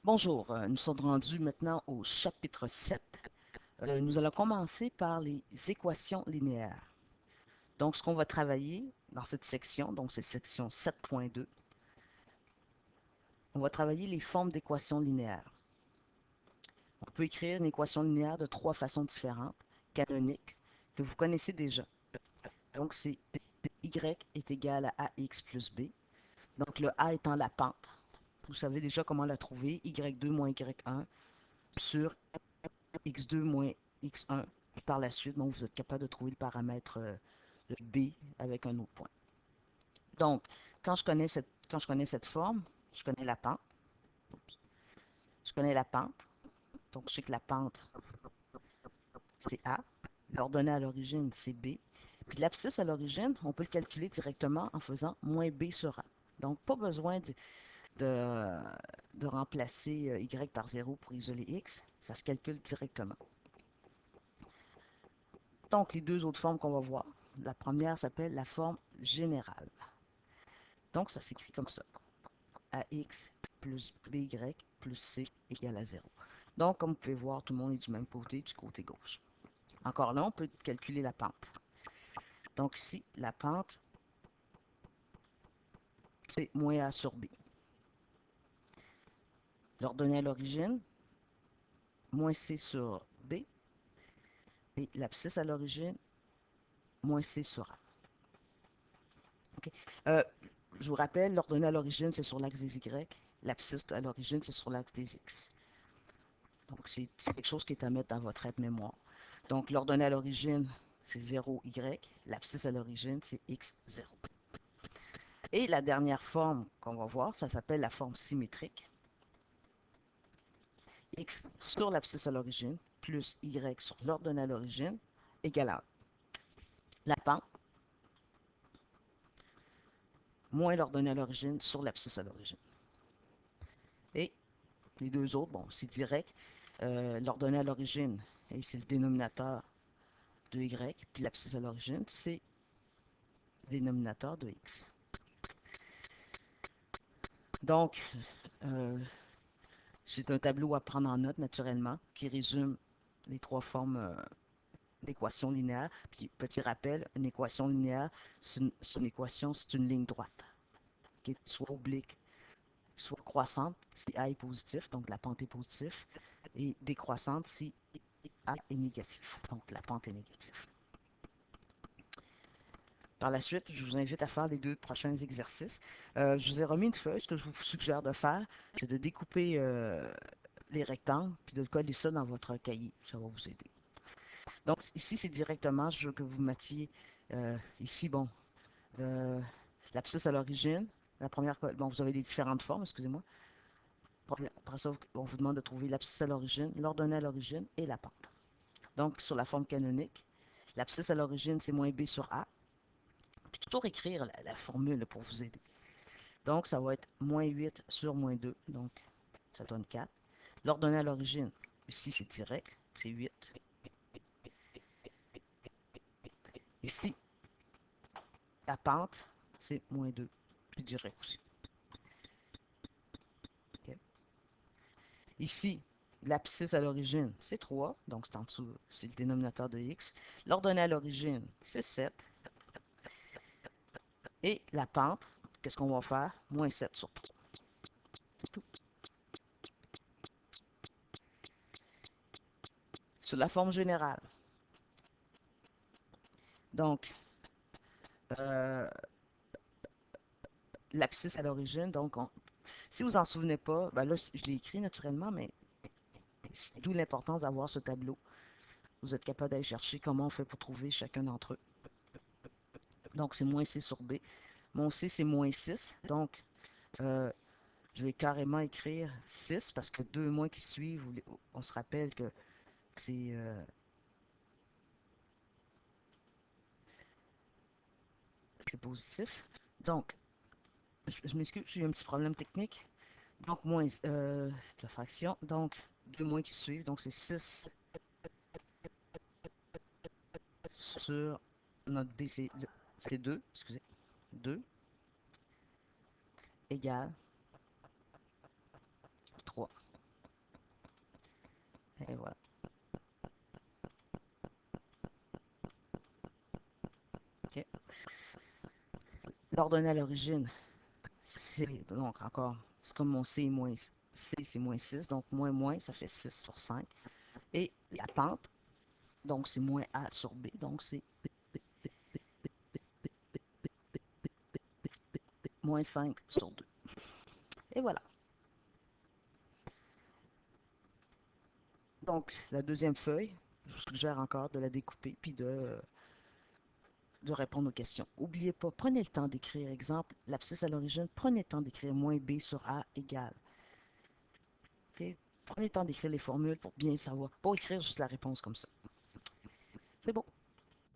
Bonjour, nous sommes rendus maintenant au chapitre 7. Nous allons commencer par les équations linéaires. Donc, ce qu'on va travailler dans cette section, donc c'est section 7.2, on va travailler les formes d'équations linéaires. On peut écrire une équation linéaire de trois façons différentes, canoniques, que vous connaissez déjà. Donc, c'est y est égal à ax plus b. Donc, le a étant la pente. Vous savez déjà comment la trouver, y2 moins y1 sur x2 moins x1. Par la suite, donc, vous êtes capable de trouver le paramètre de b avec un autre point. Donc, quand je connais cette forme, je connais la pente. Je connais la pente. Donc, je sais que la pente, c'est A. L'ordonnée à l'origine, c'est B. Puis l'abscisse à l'origine, on peut le calculer directement en faisant moins B sur A. Donc, pas besoin de, de remplacer y par 0 pour isoler x. Ça se calcule directement. Donc, les deux autres formes qu'on va voir. La première s'appelle la forme générale. Donc, ça s'écrit comme ça. AX plus BY plus C égale à 0. Donc, comme vous pouvez voir, tout le monde est du même côté, du côté gauche. Encore là, on peut calculer la pente. Donc ici, la pente, c'est moins A sur B. L'ordonnée à l'origine, moins C sur B. Et l'abscisse à l'origine, moins C sur A. Okay. Je vous rappelle, l'ordonnée à l'origine, c'est sur l'axe des Y. L'abscisse à l'origine, c'est sur l'axe des X. Donc, c'est quelque chose qui est à mettre dans votre aide-mémoire. Donc, l'ordonnée à l'origine, c'est 0Y. L'abscisse à l'origine, c'est X0. Et la dernière forme qu'on va voir, ça s'appelle la forme symétrique. X sur l'abscisse à l'origine plus Y sur l'ordonnée à l'origine égale à 1. La pente moins l'ordonnée à l'origine sur l'abscisse à l'origine. Et les deux autres, bon, c'est direct. L'ordonnée à l'origine, et c'est le dénominateur de Y, puis l'abscisse à l'origine, c'est le dénominateur de X. Donc, c'est un tableau à prendre en note, naturellement, qui résume les trois formes d'équation linéaire. Puis, petit rappel, une équation linéaire, c'est une équation, c'est une ligne droite, qui est soit oblique, soit croissante, si A est positif, donc la pente est positive, et décroissante si A est négatif, donc la pente est négative. Par la suite, je vous invite à faire les deux prochains exercices. Je vous ai remis une feuille. Ce que je vous suggère de faire, c'est de découper les rectangles, puis de coller ça dans votre cahier. Ça va vous aider. Donc, ici, c'est directement, je veux que vous mettiez, ici, bon, euh, l'abscisse à l'origine. La première, bon, vous avez les différentes formes, excusez-moi. Après ça, on vous demande de trouver l'abscisse à l'origine, l'ordonnée à l'origine et la pente. Donc, sur la forme canonique, l'abscisse à l'origine, c'est moins B sur A. Puis toujours écrire la formule pour vous aider. Donc, ça va être moins 8 sur moins 2. Donc, ça donne 4. L'ordonnée à l'origine, ici, c'est direct. C'est 8. Ici, la pente, c'est moins 2. Puis direct aussi. Okay. Ici, l'abscisse à l'origine, c'est 3. Donc, c'est en dessous, c'est le dénominateur de x. L'ordonnée à l'origine, c'est 7. Et la pente, qu'est-ce qu'on va faire? Moins 7 sur 3. C'est tout. Sur la forme générale. Donc, euh, l'abscisse à l'origine, donc, si vous en souvenez pas, ben là, je l'ai écrit naturellement, mais c'est d'où l'importance d'avoir ce tableau. Vous êtes capable d'aller chercher comment on fait pour trouver chacun d'entre eux. Donc, c'est moins C sur B. Mon C, c'est moins 6. Donc, euh, je vais carrément écrire 6 parce que deux mois qui suivent, on se rappelle que c'est positif. Donc, je m'excuse, j'ai eu un petit problème technique. Donc, moins la fraction. Donc, deux mois qui suivent. Donc, c'est 6 sur notre B, c'est 2. Excusez. 2 égale 3. Et voilà. OK. L'ordonnée à l'origine, c'est donc encore, c'est comme mon C moins C, c'est moins 6, donc moins moins, ça fait 6 sur 5. Et la pente, donc c'est moins A sur B, donc c'est moins 5 sur 2. Et voilà. Donc, la deuxième feuille, je vous suggère encore de la découper puis de répondre aux questions. N'oubliez pas, prenez le temps d'écrire. Exemple, l'abscisse à l'origine, prenez le temps d'écrire moins B sur A égale. Okay? Prenez le temps d'écrire les formules pour bien savoir. Pas écrire juste la réponse comme ça. C'est bon.